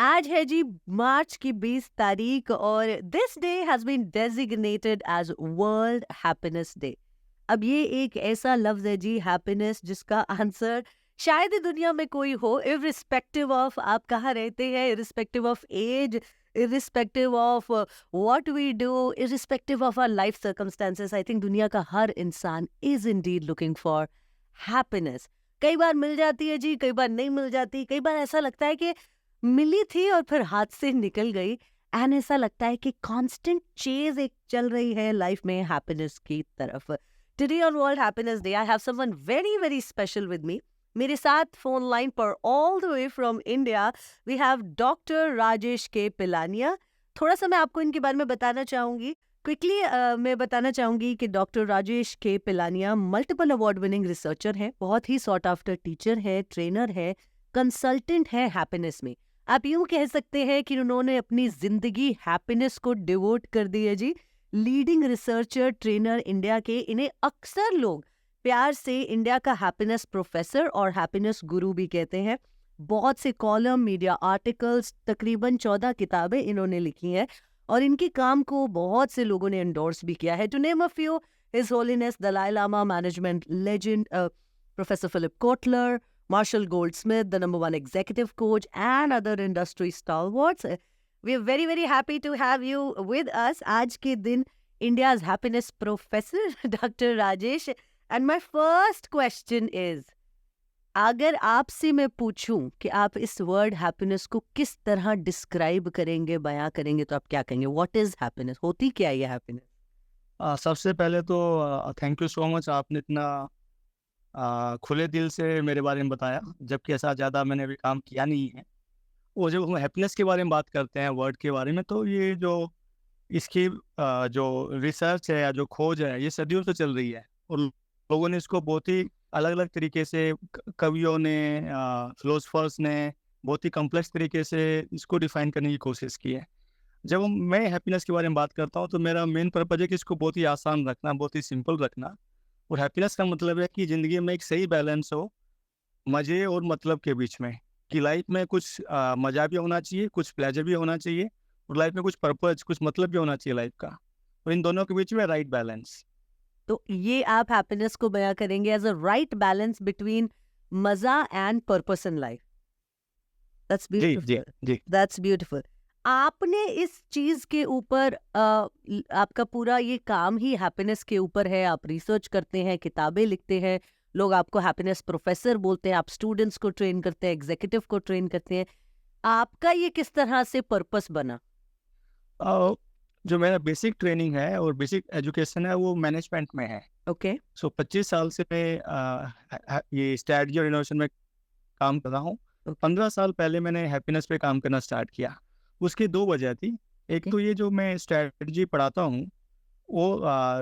आज है जी मार्च की 20 तारीख और this day has been designated as World happiness Day. अब ये एक ऐसा लफ्ज है जी हैप्पीनेस जिसका आंसर शायद ही दुनिया में कोई हो, इरिस्पेक्टिव ऑफ आप कहाँ रहते हैं, irrespective of age, irrespective of what we do, irrespective of our life circumstances. I think दुनिया का हर इंसान is indeed looking for happiness. कई बार मिल जाती है जी, कई बार नहीं मिल जाती, कई बार ऐसा लगता है कि मिली थी और फिर हाथ से निकल गई। एंड ऐसा लगता है कि कांस्टेंट चेज एक चल रही है लाइफ में हैप्पीनेस की तरफ। Today on world happiness day I have someone very very special with me. मेरे साथ फोन लाइन पर all the way from India we have doctor Rajesh K Pilania. थोड़ा सा मैं आपको इनके बारे में बताना चाहूंगी क्विकली। मैं बताना चाहूंगी कि doctor Rajesh K Pilania multiple award winning researcher हैं, बहुत ही सॉट आफ्टर टीचर है, ट्रेनर है, कंसल्टेंट है हैप्पीनेस में। आप यूं कह सकते हैं कि उन्होंने अपनी जिंदगी हैप्पीनेस को डिवोट कर दी है जी। लीडिंग रिसर्चर ट्रेनर इंडिया के, इन्हें अक्सर लोग प्यार से इंडिया का हैप्पीनेस प्रोफेसर और हैप्पीनेस गुरु भी कहते हैं। बहुत से कॉलम, मीडिया आर्टिकल्स, तकरीबन 14 किताबें इन्होंने लिखी हैं और इनके काम को बहुत से लोगों ने एंडोर्स भी किया है। To name a few, his holiness Dalai Lama management legend professor Philip Kotler, Marshall Goldsmith, the number one executive coach, and other industry stalwarts. We are very, very happy to have you with us. आज के दिन India's happiness professor, Dr. Rajesh. And my first question is, अगर आपसे मैं पूछूं कि आप इस वर्ड हैप्पीनेस को किस तरह डिस्क्राइब करेंगे, बयां करेंगे, तो आप क्या कहेंगे? What is happiness? होती क्या है ये हैप्पीनेस? सबसे पहले तो थैंक यू सो मच, आपने इतना खुले दिल से मेरे बारे में बताया, जबकि ऐसा ज़्यादा मैंने अभी काम किया नहीं है। वो जब हम हैप्पीनेस के बारे में बात करते हैं, वर्ड के बारे में, तो ये जो इसकी जो रिसर्च है या जो खोज है, ये सदियों से चल रही है और लोगों ने इसको बहुत ही अलग अलग तरीके से, कवियों ने, फिलोसफर्स ने बहुत ही कॉम्प्लेक्स तरीके से इसको डिफाइन करने की कोशिश की है। जब मैं हैप्पीनेस के बारे में बात करता हूँ तो मेरा मेन पर्पज़ है कि इसको बहुत ही आसान रखना, बहुत ही सिंपल रखना। और हैप्पीनेस का मतलब है कि ज़िंदगी में एक सही बैलेंस हो मज़े और मतलब के बीच में, कि लाइफ में कुछ मज़ा भी होना चाहिए, कुछ प्लेजर भी होना चाहिए, और लाइफ में कुछ पर्पज़, कुछ मतलब भी होना चाहिए लाइफ का। और इन दोनों के बीच में राइट बैलेंस। तो ये आप हैप्पीनेस को बयां करेंगे as a right balance between मजा and purpose in life. That's जी, जी, ब्यूटीफुल। जी। That's beautiful. आपने इस चीज के ऊपर आपका पूरा ये काम ही हैप्पीनेस के ऊपर है। आप रिसर्च करते हैं, किताबें लिखते हैं, लोग आपको हैप्पीनेस प्रोफेसर बोलते हैं, आप स्टूडेंट्स को ट्रेन करते हैं, एग्जीक्यूटिव को ट्रेन करते हैं। आपका ये किस तरह से पर्पस बना? अ, जो मेरा बेसिक ट्रेनिंग है और बेसिक एजुकेशन है, वो मैनेजमेंट में है। ओके। सो 25 साल से मैं ये स्ट्रैटेजी और इनोवेशन में काम कर रहा हूँ। ओके। 15 साल पहले मैंने हैप्पीनेस पे काम करना स्टार्ट किया। उसकी 2 वजह थी। एक ओके। तो ये जो मैं स्ट्रैटेजी पढ़ाता हूँ, वो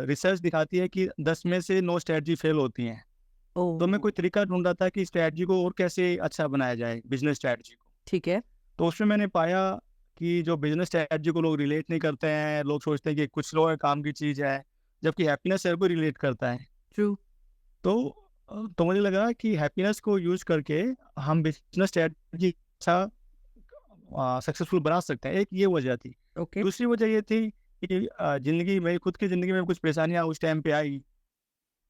रिसर्च दिखाती है कि 10 में से 9 स्ट्रैटेजी फेल होती हैं। ओ। तो मैं कोई तरीका ढूँढ रहा था कि स्ट्रैटेजी को और कैसे अच्छा बनाया जाए, बिज़नेस स्ट्रैटेजी को। ठीक है। तो उसमें मैंने पाया कि जो बिज़नेस स्ट्रैटेजी को लोग रिलेट नहीं करते हैं, लोग सोचते हैं कि कुछ लोगों के काम की चीज़ है, जबकि हैप्पीनेस हर कोई रिलेट करता है। ट्रू। तो तो मुझे लगा कि हैप्पीनेस को यूज़ करके हम बिज़नेस स्ट्रैटेजी अच्छा सक्सेसफुल बना सकते हैं। एक ये वजह थी। ओके। दूसरी वजह ये थी कि ज़िंदगी मेरी खुद की ज़िंदगी में कुछ परेशानियाँ उस टाइम पे आई,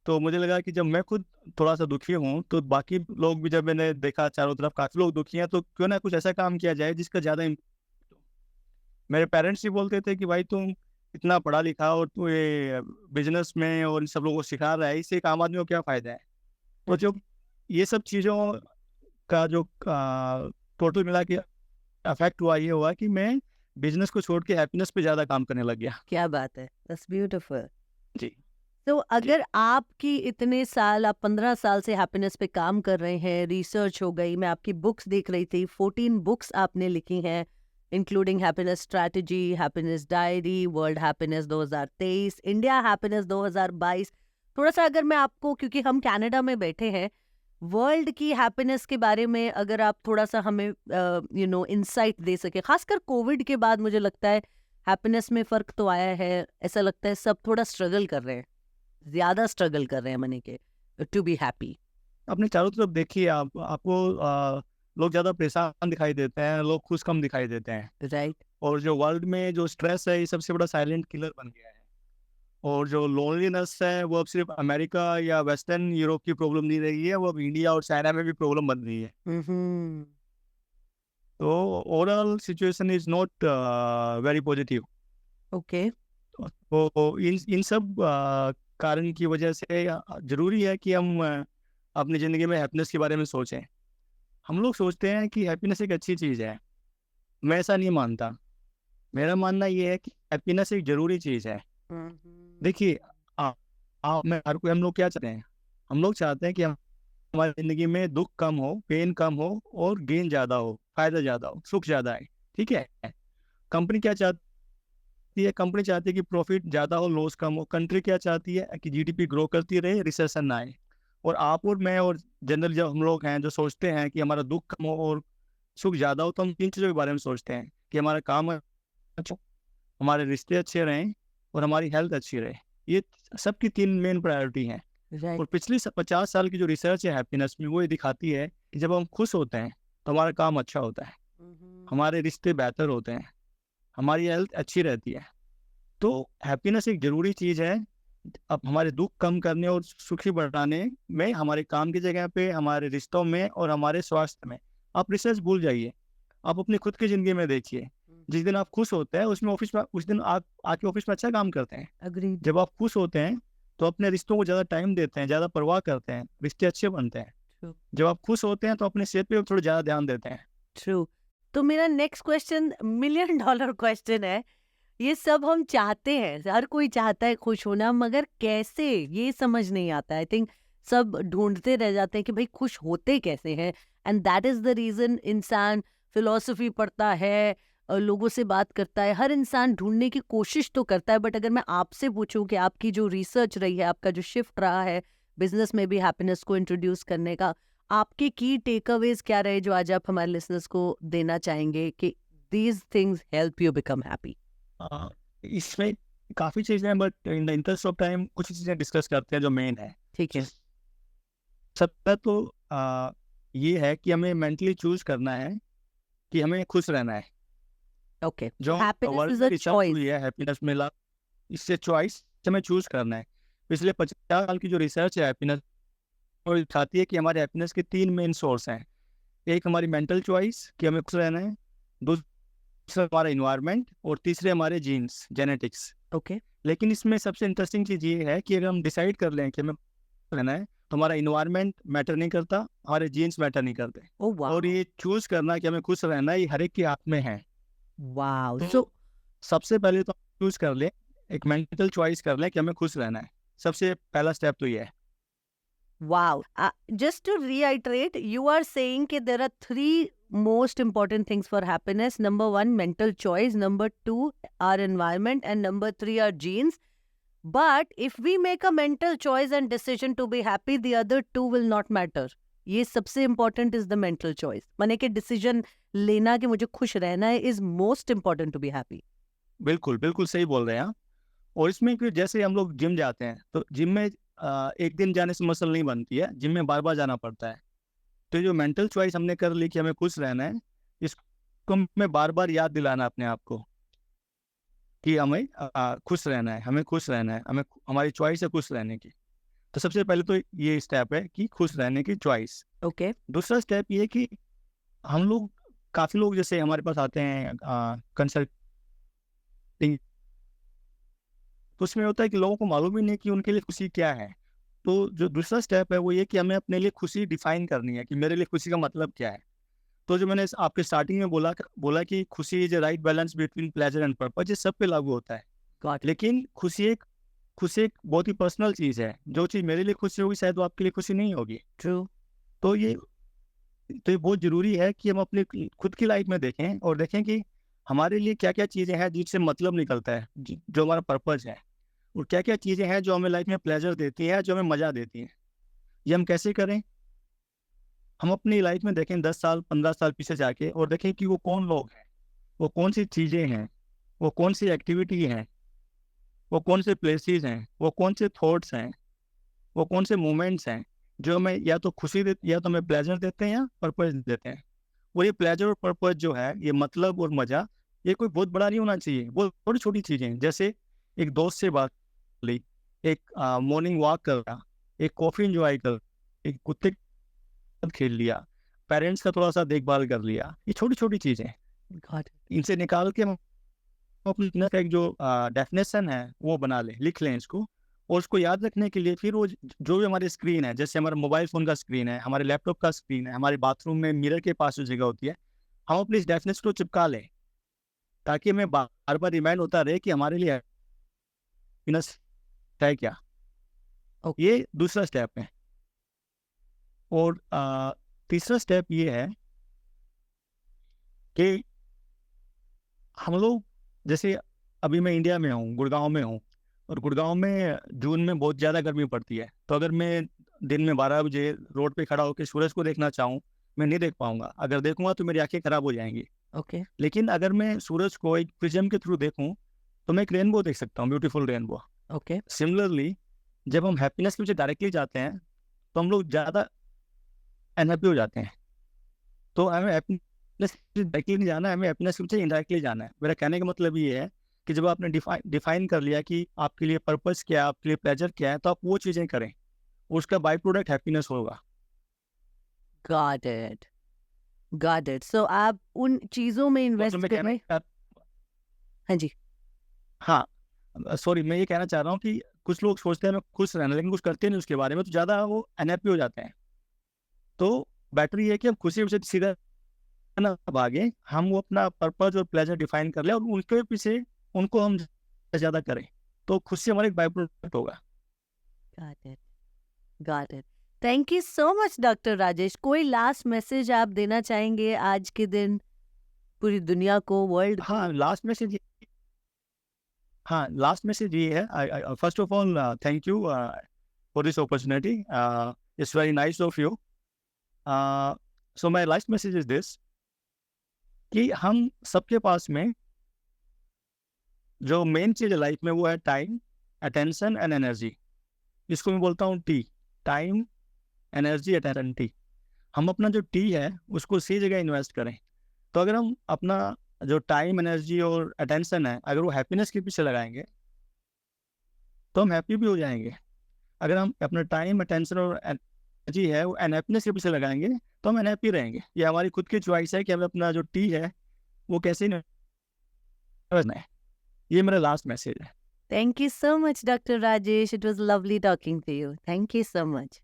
तो मुझे लगा कि जब मैं खुद थोड़ा-सा दुखी हूँ, तो बाकी लोग भी, जब मैंने देखा चारों तरफ काफ़ी लोग दुखी हैं, तो क्यों ना कुछ ऐसा काम किया जाए जिसका ज़्यादा मेरे पेरेंट्स ही बोलते थे कि भाई तुम इतना पढ़ा लिखा और तू ये बिज़नेस में और इन सब लोगों को सिखा रहा है, इससे एक आम आदमी को क्या फ़ायदा है? तो जब ये सब चीज़ों का जो टोटल मिला के इफ़ेक्ट हुआ, ये हुआ कि मैं बिज़नेस को छोड़ के हैप्पीनेस पे ज़्यादा काम करने लग गया। क्या बात है, दैट्स ब्यूटीफुल। जी, तो जी। अगर आपकी इतने साल, आप 15 साल से हैप्पीनेस पे काम कर रहे हैं, रिसर्च हो गई, मैं आपकी बुक्स देख रही थी, 14 बुक्स आपने लिखी हैं, including happiness strategy, happiness diary, world happiness 2023, India happiness 2022। थोड़ा सा अगर मैं आपको, क्योंकि हम कनाडा में बैठे हैं, वर्ल्ड की हैप्पीनेस के बारे में अगर आप थोड़ा सा हमें इंसाइट दे सके, खासकर कोविड के बाद मुझे लगता है हैप्पीनेस में फर्क तो आया है। ऐसा लगता है सब थोड़ा स्ट्रगल कर रहे हैं, ज़्यादा स्ट्रगल कर रहे हैं मनी के टू बी हैप्पी। अपने चारों तरफ देखिए, आपको लोग ज़्यादा परेशान दिखाई देते हैं, लोग खुश कम दिखाई देते हैं। राइट। और जो वर्ल्ड में जो स्ट्रेस है, ये सबसे बड़ा साइलेंट किलर बन गया है। और जो लोनलीनेस है, वो अब सिर्फ अमेरिका या वेस्टर्न यूरोप की प्रॉब्लम नहीं रही है, वो अब इंडिया और चाइना में भी प्रॉब्लम बन रही है। हम्म। तो overall situation is not very positive. Okay. तो इन सब कारण की वजह से ज़रूरी है कि हम अपनी ज़िंदगी में हैप्पीनेस के बारे में सोचें। हम लोग सोचते हैं कि हैप्पीनेस एक अच्छी चीज़ है, मैं ऐसा नहीं मानता। मेरा मानना ये है कि हैप्पीनेस एक ज़रूरी चीज़ है। देखिए, आ आप मैं हर कोई हम लोग क्या चाहते हैं? हम लोग चाहते हैं कि हमारी ज़िंदगी में दुःख कम हो, पेन कम हो और गेन ज़्यादा हो, फ़ायदा ज़्यादा हो, सुख ज़्यादा आए, ठीक है? कंपनी क्या चाहती है? कंपनी चाहती है कि प्रॉफ़िट ज़्यादा हो, लॉस कम हो। कंट्री क्या चाहती है? कि जीडीपी ग्रो करती रहे, रिसेशन ना आए। और आप और मैं और जनरल जो हम लोग हैं, जो सोचते हैं कि हमारा दुःख कम हो और सुख ज़्यादा हो, तो हम 3 चीज़ों के बारे में सोचते हैं कि हमारा काम अच्छा, हमारे रिश्ते अच्छे रहें और हमारी हेल्थ अच्छी रहे। ये सबकी 3 मेन प्रायोरिटी हैं। राइट। और पिछली 50 साल की जो रिसर्च है हैप्पीनेस में, वो ये दिखाती है कि जब हम खुश होते हैं तो हमारा काम अच्छा होता है, हमारे रिश्ते बेहतर होते हैं, हमारी हेल्थ अच्छी रहती है। तो हैप्पीनेस एक ज़रूरी चीज़ है। अब हमारे दुःख कम करने और सुखी बढ़ाने में, हमारे काम की जगह पे, हमारे रिश्तों में और हमारे स्वास्थ्य में। आप रिसर्च भूल जाइए, आप अपनी खुद की ज़िंदगी में देखिए। जिस दिन आप खुश होते हैं, उसमें ऑफ़िस में उस दिन आप आके ऑफ़िस में अच्छा काम करते हैं। अग्रीड। जब आप खुश होते हैं, तो अपने रिश्तों को ज़्यादा टाइम देते हैं, ज़्यादा परवाह करते हैं, रिश्ते अच्छे बनते हैं। ट्रू। जब आप खुश होते हैं, तो अपनी सेहत पे थोड़ा ज़्यादा ध्यान देते हैं। ट्रू। तो मेरा next question million dollar question है। ये सब हम चाहते हैं, हर कोई चाहता है खुश होना, मगर कैसे ये समझ नहीं आता। आई थिंक सब ढूंढते रह जाते हैं कि भाई खुश होते कैसे हैं। And that is the reason इंसान फिलोसफी पढ़ता है, लोगों से बात करता है, हर इंसान ढूंढने की कोशिश तो करता है। बट अगर मैं आपसे पूछूं कि आपकी जो रिसर्च रही है, आपका जो शिफ्ट रहा है बिजनेस में भी हैप्पीनेस को इंट्रोड्यूस करने का, आपके की टेक अवेज क्या रहे जो आज आप हमारे लिसनर्स को देना चाहेंगे कि these things help you become happy. अ, इसमें काफ़ी चीज़ें हैं, but in the interest of time कुछ चीज़ें डिस्कस करते हैं जो मेन है। ठीक है। सबसे तो ये है कि हमें मेंटली चूज़ करना है कि हमें खुश रहना है। ओके, जो हैप्पीनेस वर्ल्ड इज में अ रिसर्च चॉइस। हुई है हैप्पीनेस में, इससे चॉइस हमें चूज़ करना है। पिछले 50 साल की जो रिसर्च है हैप्पीनेस, वो दिखाती है कि हमारे हैप्पीनेस के 3 मेन सोर्स हैं। एक हमारी मेंटल चॉइस कि हमें खुश रहना है, दूसरा हमारा एनवायरनमेंट और तीसरे हमारे जीन्स, जेनेटिक्स। ओके। लेकिन इसमें सबसे इंटरेस्टिंग चीज़ ये है कि अगर हम डिसाइड कर लें कि हमें रहना है, तो हमारा एनवायरनमेंट मैटर नहीं करता, हमारे जीन्स मैटर नहीं करते। ओह और वाओ। ये चूज़ करना कि हमें खुश रहना है, ये हर एक के हाथ में है। वाओ। सो तो सबसे पहले तो चूज़ कर लें, एक मेंटल चॉइस कर लें कि हमें खुश रहना है। सबसे पहला स्टेप तो ये है। wow. Just to reiterate, you are saying that there are three most important things for happiness. Number one, mental choice. Number two, our environment. And number three, our genes. But if we make a mental choice and decision to be happy, the other two will not matter. ये सबसे important is the mental choice. माने कि decision लेना कि मुझे खुश रहना है is most important to be happy. बिल्कुल, बिल्कुल सही बोल रहे हैं आप। और इसमें कि जैसे हम लोग जिम जाते हैं, तो जिम में एक दिन जाने से मसल नहीं बनती है, जिम में बार-बार जाना पड़ता है। तो जो मेंटल चॉइस हमने कर ली कि हमें खुश रहना है, इसको हमें बार-बार याद दिलाना है अपने आप को कि हमें खुश रहना है, हमें खुश रहना है, हमें हमारी चॉइस है खुश रहने की। तो सबसे पहले तो ये स्टेप है कि खुश रहने की चॉइस। Okay. दूसरा स्टेप ये है कि हम लोग, काफ़ी लोग जैसे हमारे पास आते हैं कंसल्टिंग, तो उसमें होता है कि लोगों को मालूम ही नहीं कि उनके लिए खुशी क्या है। तो जो दूसरा स्टेप है वो ये कि हमें अपने लिए खुशी डिफाइन करनी है कि मेरे लिए खुशी का मतलब क्या है। तो जो मैंने आपके स्टार्टिंग में बोला कि खुशी is a right balance between pleasure and purpose, ये सब पे लागू होता है। Got it. लेकिन खुशी एक बहुत ही पर्सनल चीज़ है। जो चीज़ मेरे लिए खुशी होगी, शायद वो आपके लिए खुशी नहीं होगी। True. तो ये बहुत ज़रूरी है कि हम अपनी खुद की लाइफ में देखें और देखें कि हमारे लिए क्या-क्या चीज़ें हैं जिनसे मतलब निकलता है, जो हमारा पर्पज़ है। और क्या-क्या चीज़ें हैं जो हमें लाइफ में प्लेज़र देती हैं, जो हमें मज़ा देती हैं। ये हम कैसे करें? हम अपनी लाइफ में देखें 10 साल, 15 साल पीछे जाके और देखें कि वो कौन लोग हैं, वो कौन-सी चीज़ें हैं, वो कौन-सी एक्टिविटी हैं, वो कौन से प्लेसेस हैं, वो कौन से थॉट्स हैं, वो कौन से मोमेंट्स हैं, जो हमें या तो खुशी दे या तो हमें प्लेज़र देते हैं या पर्पज़ देते हैं। और ये प्लेजर और पर्पस जो है, ये मतलब और मज़ा, ये कोई बहुत बड़ा नहीं होना चाहिए। वो छोटी-छोटी चीज़ें हैं, जैसे एक दोस्त से बात कर ली, एक मॉर्निंग वॉक करना, एक कॉफ़ी एन्जॉय कर, एक कुत्ते के साथ खेल लिया, पेरेंट्स का थोड़ा-सा देखभाल कर लिया। ये छोटी-छोटी चीज़ें हैं। Got it. इनसे निकाल के हम अपने का एक जो डेफिनेशन है, वो बना लें, लिख लें इसको, और उसको याद रखने के लिए फिर वो जो भी हमारी स्क्रीन है, जैसे हमारा मोबाइल फ़ोन का स्क्रीन है, हमारे लैपटॉप का स्क्रीन है, हमारे बाथरूम में मिरर के पास जो जगह होती है, हम अपनी इस डेफिनेशन को चिपका लें, ताकि हमें बार-बार रिमाइंड होता रहे कि हमारे लिए हैप्पीनेस है क्या। ओके। ये दूसरा स्टेप है। और तीसरा स्टेप ये है कि हम लोग, जैसे अभी मैं इंडिया में हूँ, गुड़गाँव में हूँ, और गुड़गाँव में जून में बहुत ज़्यादा गर्मी पड़ती है। तो अगर मैं दिन में 12 बजे रोड पे खड़ा होके सूरज को देखना चाहूँ, मैं नहीं देख पाऊँगा। अगर देखूँगा तो मेरी आँखें खराब हो जाएँगी। ओके। लेकिन अगर मैं सूरज को एक प्रिज़्म के थ्रू देखूँ, तो मैं एक रेनबो देख सकता हूँ, ब्यूटीफुल रेनबो। ओके। सिमिलरली, जब हम हैप्पीनेस के पीछे डायरेक्टली जाते हैं, तो हम लोग ज़्यादा अनहैप्पी हो जाते हैं। तो हमें हैप्पीनेस डायरेक्टली नहीं जाना है, हमें हैप्पीनेस के पीछे इनडायरेक्टली जाना है। मेरा कहने का मतलब ये है कि जब आपने डिफाइन कर लिया कि आपके लिए पर्पस क्या है, आपके लिए प्लेज़र क्या है, तो आप वो चीज़ें करें। उसका बाय प्रोडक्ट हैप्पीनेस होगा। Got it. Got it. So आप उन चीज़ों में और जो इन्वेस्ट मैं कहना करें। चाह हाँ जी। हाँ, सॉरी, मैं ये कहना चाह रहा हूँ कि कुछ लोग सोचते हैं हमें खुश रहना, लेकिन कुछ करते नहीं उसके बारे में, तो ज़्यादा वो अनहैप्पी हो जाते हैं। तो बेटर ये है कि हम खुशी से सीधा ना भागें, हम वो अपना पर्पस और प्लेज़र डिफाइन कर लें और उनके पीछे उनको हम ज़्यादा करें, तो खुशी हमारा एक बाय प्रोडक्ट होगा। Got it. Got it. Thank you so much doctor Rajesh. कोई लास्ट मैसेज आप देना चाहेंगे आज के दिन पूरी दुनिया को, वर्ल्ड को? हाँ, लास्ट मैसेज ये है, I first of all thank you for this opportunity, it's very nice of you. So my last message is this, कि हम सबके पास में जो मेन चीज़ है लाइफ में, वो है टाइम, अटेंशन एंड एनर्जी। इसको मैं बोलता हूँ T, time, energy, attention, T. हम अपना जो टी है उसको सही जगह इन्वेस्ट करें। तो अगर हम अपना जो टाइम, एनर्जी और अटेंशन है, अगर वो हैप्पीनेस के पीछे लगाएँगे, तो हम हैप्पी भी हो जाएँगे। अगर हम अपना टाइम, अटेंशन और एनर्जी है वो अनहैप्पीनेस के पीछे लगाएँगे, तो हम अनहैप्पी रहेंगे। ये हमारी खुद की चॉइस है कि हमें अपना जो टी है वो कैसे इन्वेस्ट है। ये मेरा लास्ट मैसेज है। Thank you so much doctor Rajesh. It was lovely talking to you. Thank you so much.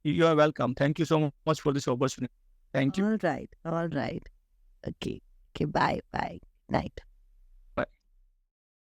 You are welcome. Thank you so much for this opportunity. Thank you. All right. All right. Okay. Okay. Bye bye. Night.